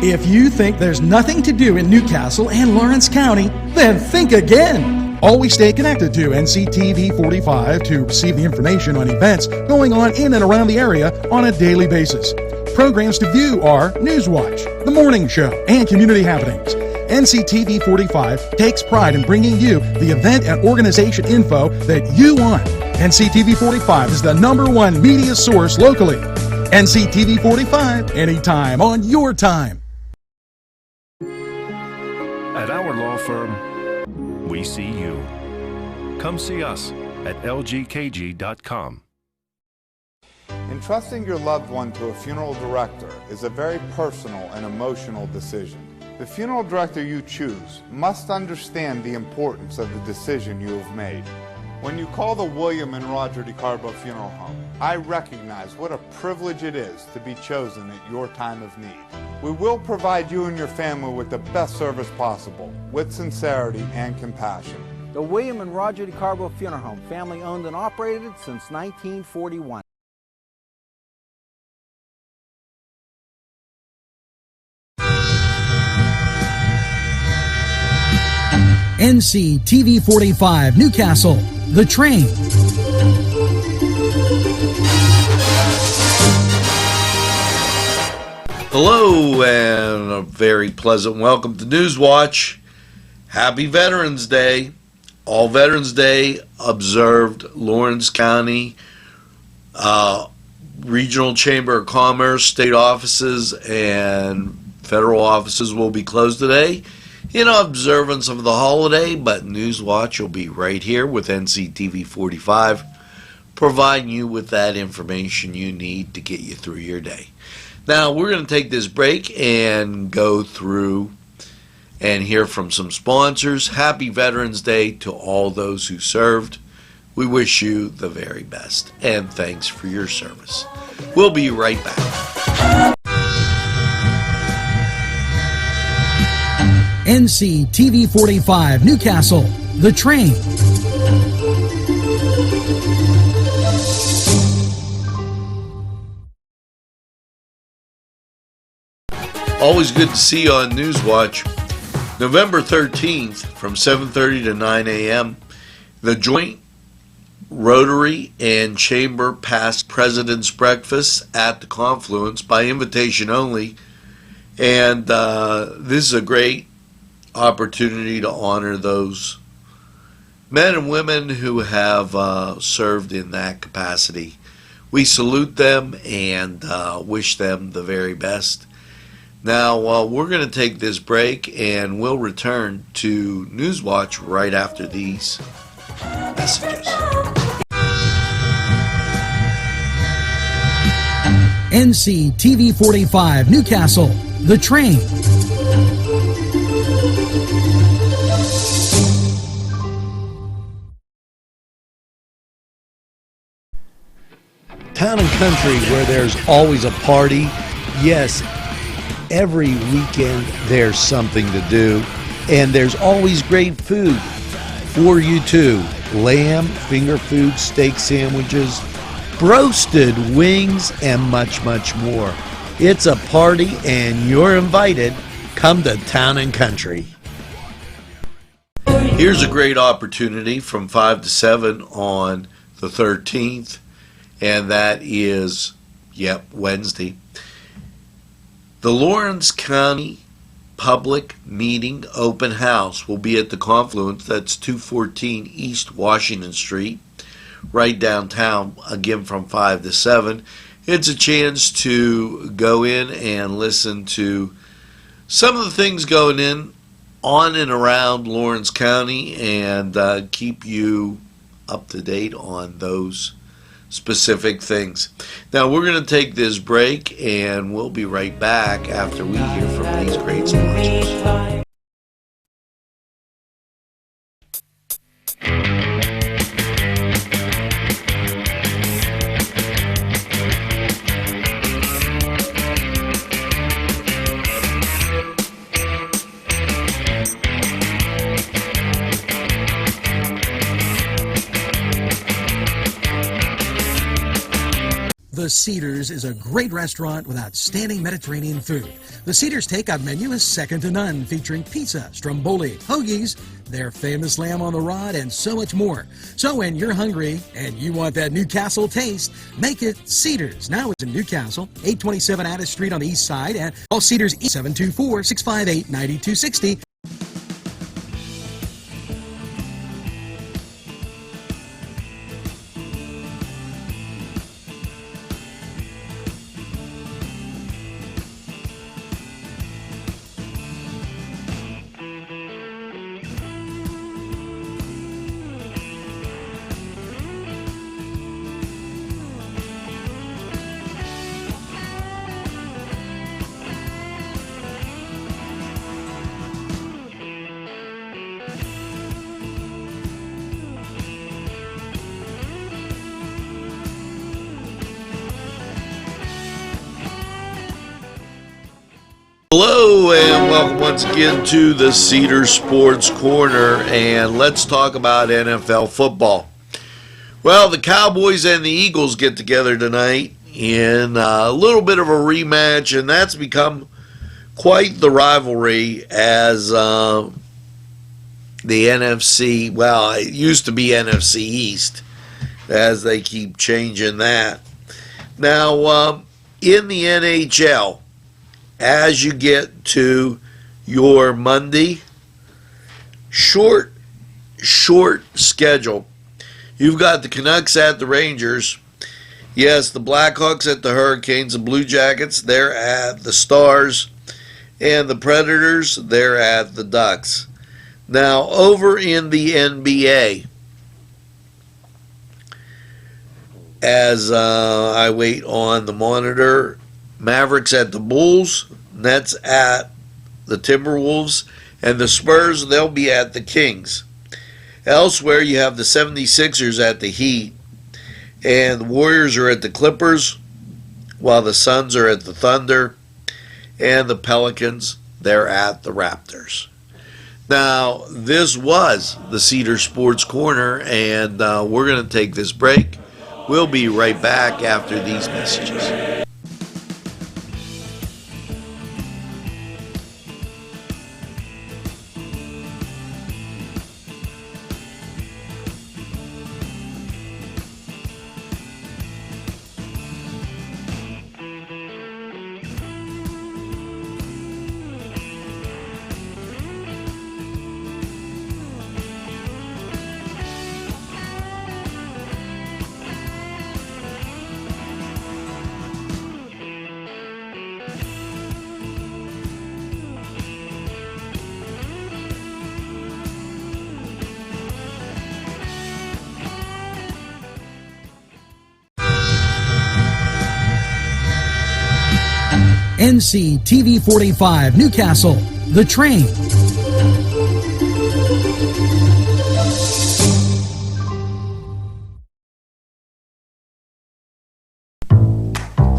If you think there's nothing to do in Newcastle and Lawrence County, then think again. Always stay connected to NCTV45 to receive the information on events going on in and around the area on a daily basis. Programs to view are NewsWatch, The Morning Show, and Community Happenings. NCTV45 takes pride in bringing you the event and organization info that you want. NCTV45 is the #1 media source locally. NCTV45, anytime on your time. At our law firm, we see you. Come see us at lgkg.com. Entrusting your loved one to a funeral director is a very personal and emotional decision. The funeral director you choose must understand the importance of the decision you have made. When you call the William and Roger DeCarbo Funeral Home, I recognize what a privilege it is to be chosen at your time of need. We will provide you and your family with the best service possible, with sincerity and compassion. The William and Roger DeCarbo Funeral Home, family owned and operated since 1941. NCTV45 Newcastle, The Train. Hello and a very pleasant welcome to NewsWatch. Happy Veterans Day. All Veterans Day observed. Lawrence County Regional Chamber of Commerce, state offices, and federal offices will be closed today in observance of the holiday, but NewsWatch will be right here with NCTV45, providing you with that information you need to get you through your day. Now, we're going to take this break and go through and hear from some sponsors. Happy Veterans Day to all those who served. We wish you the very best, and thanks for your service. We'll be right back. NCTV45 Newcastle, The Train. Always good to see you on NewsWatch. November 13th from 7:30 to 9 a.m., the Joint Rotary and Chamber Past President's Breakfast at the Confluence by invitation only. And this is a great opportunity to honor those men and women who have served in that capacity. We salute them and wish them the very best. Now, we're going to take this break and we'll return to NewsWatch right after these messages. NCTV45 Newcastle, The Train. Town and country where there's always a party. Yes, every weekend there's something to do, and there's always great food for you too. Lamb, finger food, steak sandwiches, roasted wings, and much, much more. It's a party and you're invited. Come to Town and Country. Here's a great opportunity from 5 to 7 on the 13th, and that is, Wednesday. The Lawrence County Public Meeting Open House will be at the Confluence. That's 214 East Washington Street, right downtown, again from 5 to 7. It's a chance to go in and listen to some of the things going on and around Lawrence County and keep you up to date on those specific things. Now, we're going to take this break and we'll be right back after we hear from these great sponsors. The Cedars is a great restaurant with outstanding Mediterranean food. The Cedars takeout menu is second to none, featuring pizza, stromboli, hoagies, their famous lamb on the rod, and so much more. So when you're hungry and you want that Newcastle taste, make it Cedars. Now it's in Newcastle, 827 Addis Street on the east side, and call Cedars 724-658-9260. Hello and welcome once again to the Cedar Sports Corner, and let's talk about NFL football. Well, the Cowboys and the Eagles get together tonight in a little bit of a rematch, and that's become quite the rivalry as the NFC, well, it used to be NFC East, as they keep changing that. Now, in the NHL, as you get to your Monday, short schedule. You've got the Canucks at the Rangers. Yes, the Blackhawks at the Hurricanes, the Blue Jackets, they're at the Stars, and the Predators, they're at the Ducks. Now, over in the NBA, as I wait on the monitor, Mavericks at the Bulls, Nets at the Timberwolves, and the Spurs, they'll be at the Kings. Elsewhere, you have the 76ers at the Heat, and the Warriors are at the Clippers, while the Suns are at the Thunder, and the Pelicans, they're at the Raptors. Now, this was the Cedar Sports Corner, and we're going to take this break. We'll be right back after these messages. NCTV45 Newcastle, The Train.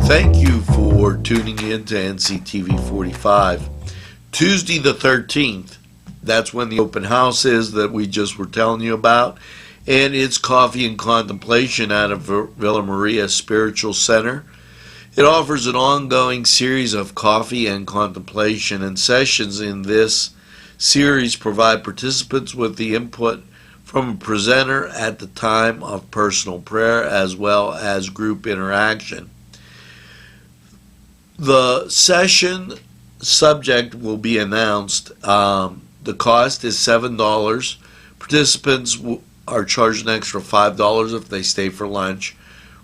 Thank you for tuning in to NCTV45. Tuesday the 13th, that's when the open house is that we just were telling you about, and it's Coffee and Contemplation out of Villa Maria Spiritual Center. It offers an ongoing series of coffee and contemplation, and sessions in this series provide participants with the input from a presenter at the time of personal prayer as well as group interaction. The session subject will be announced. The cost is $7. Participants are charged an extra $5 if they stay for lunch.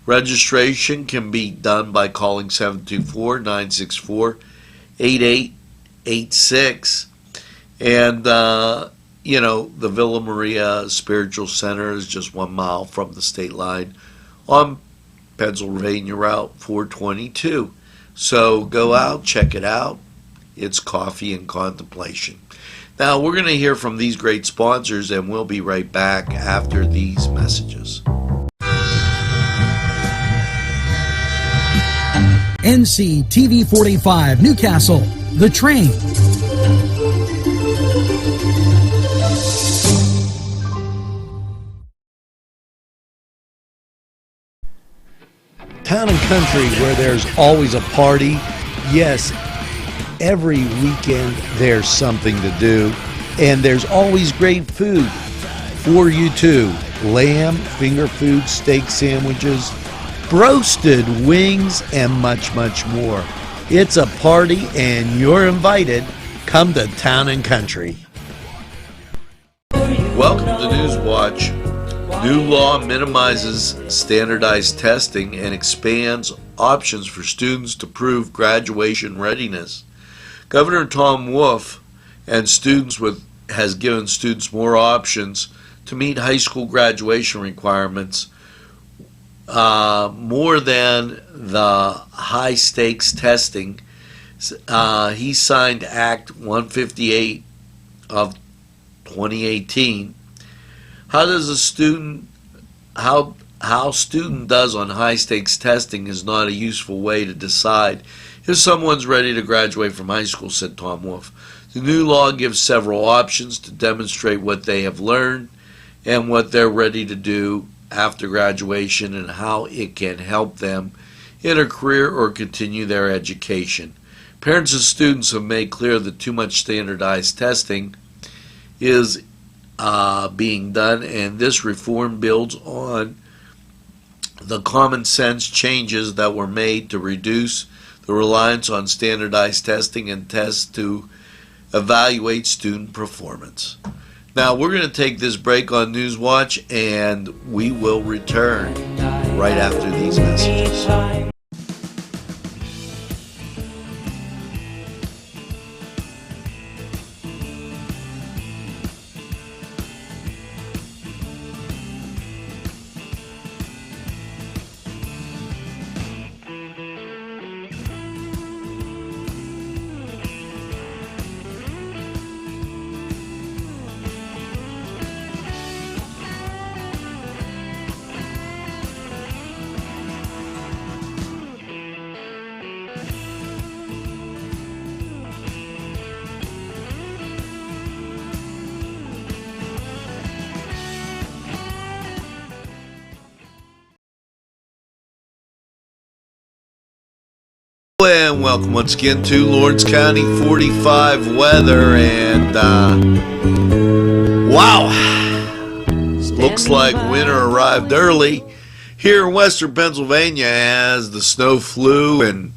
Registration can be done by calling 724-964-8886. And, the Villa Maria Spiritual Center is just 1 mile from the state line on Pennsylvania Route 422. So go out, check it out. It's Coffee and Contemplation. Now, we're going to hear from these great sponsors, and we'll be right back after these messages. NCTV45 Newcastle, The Train. Town and country where there's always a party. Yes, every weekend there's something to do, and there's always great food for you too. Lamb, finger food, steak sandwiches, roasted wings, and much, much more. It's a party, and you're invited. Come to Town and Country. Welcome to NewsWatch. New law minimizes standardized testing and expands options for students to prove graduation readiness. Governor Tom Wolf has given students more options to meet high school graduation requirements, more than the high stakes testing. He signed Act 158 of 2018. How student does on high stakes testing is not a useful way to decide if someone's ready to graduate from high school, said Tom Wolf. The new law gives several options to demonstrate what they have learned and what they're ready to do after graduation and how it can help them in a career or continue their education. Parents and students have made clear that too much standardized testing is being done, and this reform builds on the common sense changes that were made to reduce the reliance on standardized testing and tests to evaluate student performance. Now, we're going to take this break on NewsWatch, and we will return right after these messages. And welcome once again to Lawrence County 45 weather, and wow, looks like winter arrived early here in western Pennsylvania as the snow flew, and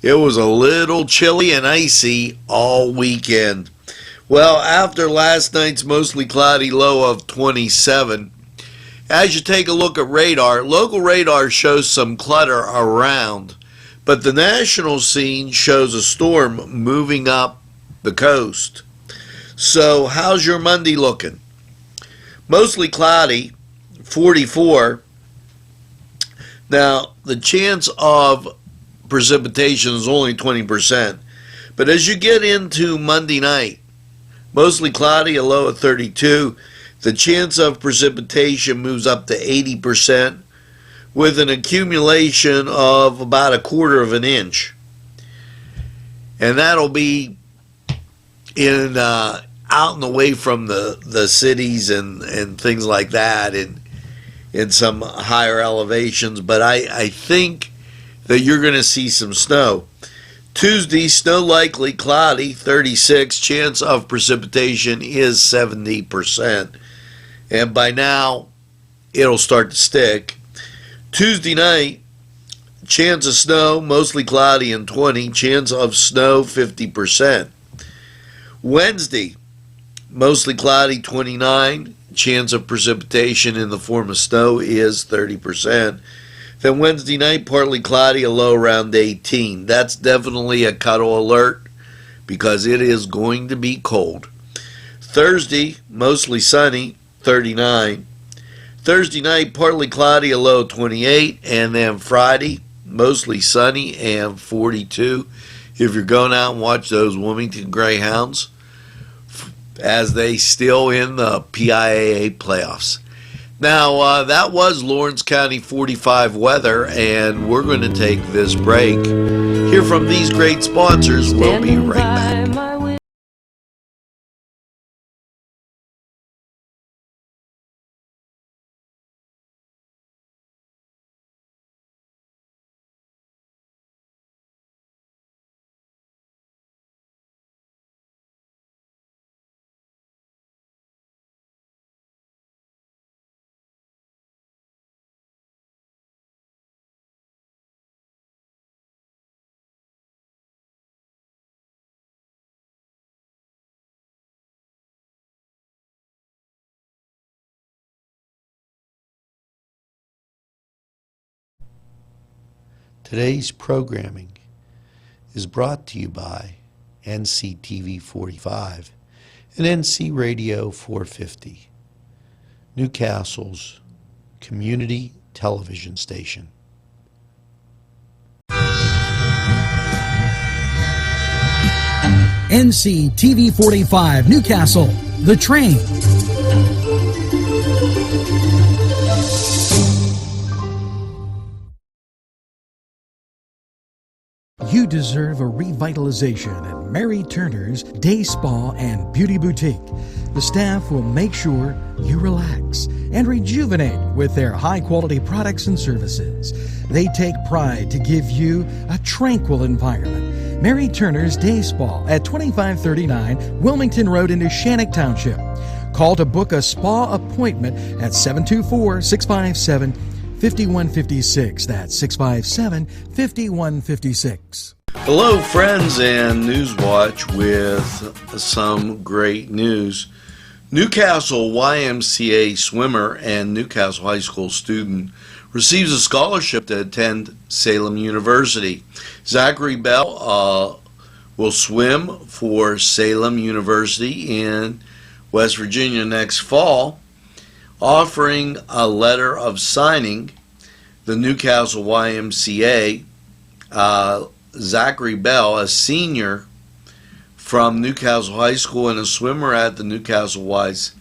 it was a little chilly and icy all weekend. Well, after last night's mostly cloudy low of 27, as you take a look at radar, local radar shows some clutter around, but the national scene shows a storm moving up the coast. So how's your Monday looking? Mostly cloudy, 44. Now, the chance of precipitation is only 20%. But as you get into Monday night, mostly cloudy, a low of 32. The chance of precipitation moves up to 80%. With an accumulation of about 1/4 of an inch. And that'll be in out and away from the cities and things like that, and in some higher elevations. But I think that you're going to see some snow. Tuesday, snow likely, cloudy, 36. Chance of precipitation is 70%. And by now, it'll start to stick. Tuesday night, chance of snow, mostly cloudy and 20. Chance of snow, 50%. Wednesday, mostly cloudy, 29. Chance of precipitation in the form of snow is 30%. Then Wednesday night, partly cloudy, a low around 18. That's definitely a cuddle alert because it is going to be cold. Thursday, mostly sunny, 39. Thursday night, partly cloudy, a low 28, and then Friday, mostly sunny and 42. If you're going out and watch those Wilmington Greyhounds, as they still in the PIAA playoffs. Now, that was Lawrence County 45 weather, and we're going to take this break. Hear from these great sponsors. We'll be right back. Today's programming is brought to you by NCTV45 and NC Radio 450, Newcastle's community television station. NCTV45 Newcastle, The Train. You deserve a revitalization at Mary Turner's Day Spa and Beauty Boutique. The staff will make sure you relax and rejuvenate with their high-quality products and services. They take pride to give you a tranquil environment. Mary Turner's Day Spa at 2539 Wilmington Road in Shannock Township. Call to book a spa appointment at 724-657-5156. That's 657-5156. Hello, friends, and NewsWatch with some great news. Newcastle YMCA swimmer and Newcastle High School student receives a scholarship to attend Salem University. Zachary Bell will swim for Salem University in West Virginia next fall, offering a letter of signing. The Newcastle YMCA, Zachary Bell, a senior from Newcastle High School and a swimmer at the Newcastle Y's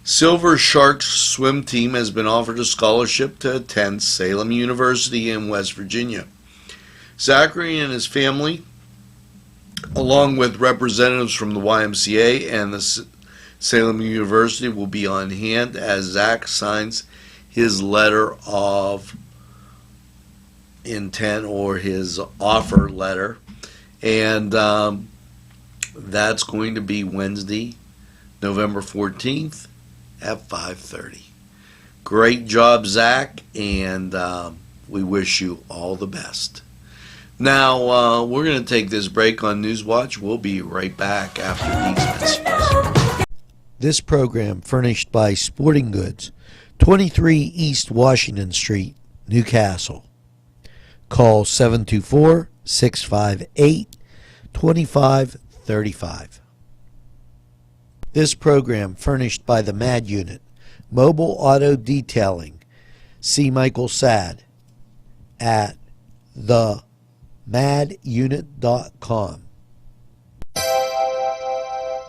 Silver Sharks swim team, has been offered a scholarship to attend Salem University in West Virginia. Zachary and his family, along with representatives from the YMCA and the Salem University, will be on hand as Zach signs his letter of intent, or his offer letter, and that's going to be Wednesday, November 14th at 5:30. Great job, Zach, and we wish you all the best. Now, we're going to take this break on NewsWatch. We'll be right back after these messages. This program furnished by Sporting Goods, 23 East Washington Street, Newcastle. Call 724-658-2535. This program furnished by the MAD Unit, Mobile Auto Detailing. See Michael Sad at themadunit.com.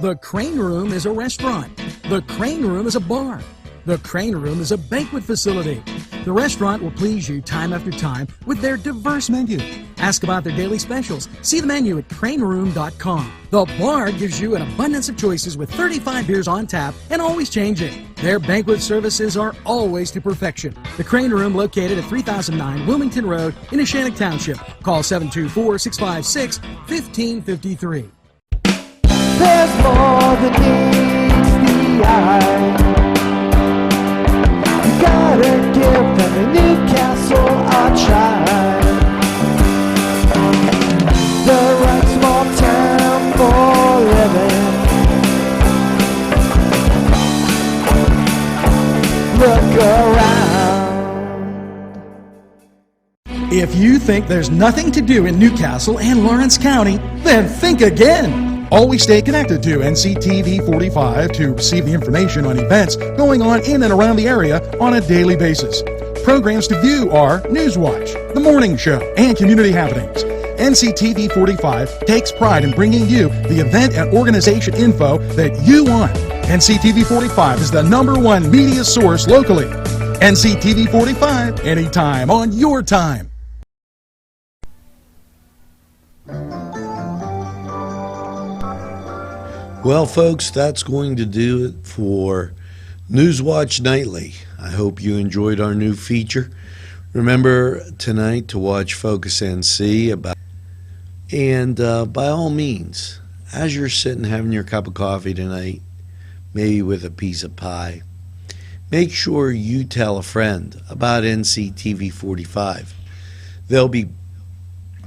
The Crane Room is a restaurant. The Crane Room is a bar. The Crane Room is a banquet facility. The restaurant will please you time after time with their diverse menu. Ask about their daily specials. See the menu at craneroom.com. The bar gives you an abundance of choices with 35 beers on tap and always changing. Their banquet services are always to perfection. The Crane Room, located at 3009 Wilmington Road in Shannock Township. Call 724-656-1553. There's more than meets the eye. You gotta give them a Newcastle a try. The right small town for living. Look around. If you think there's nothing to do in Newcastle and Lawrence County, then think again. Always stay connected to NCTV45 to receive the information on events going on in and around the area on a daily basis. Programs to view are NewsWatch, The Morning Show, and Community Happenings. NCTV45 takes pride in bringing you the event and organization info that you want. NCTV45 is the #1 media source locally. NCTV45, anytime on your time. Well, folks, that's going to do it for NewsWatch Nightly. I hope you enjoyed our new feature. Remember tonight to watch Focus NC and by all means, as you're sitting having your cup of coffee tonight, maybe with a piece of pie, make sure you tell a friend about NCTV45. They'll be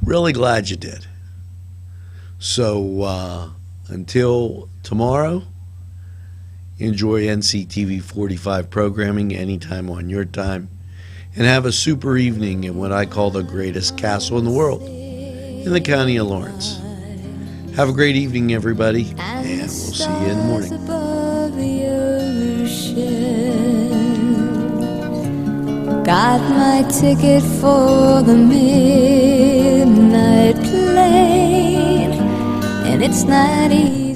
really glad you did. So until tomorrow, enjoy NCTV45 programming anytime on your time. and have a super evening in what I call the greatest castle in the world, in the county of Lawrence. Have a great evening, everybody, and we'll see you in the morning. Above the ocean. Got my ticket for the midnight plane, and it's not easy.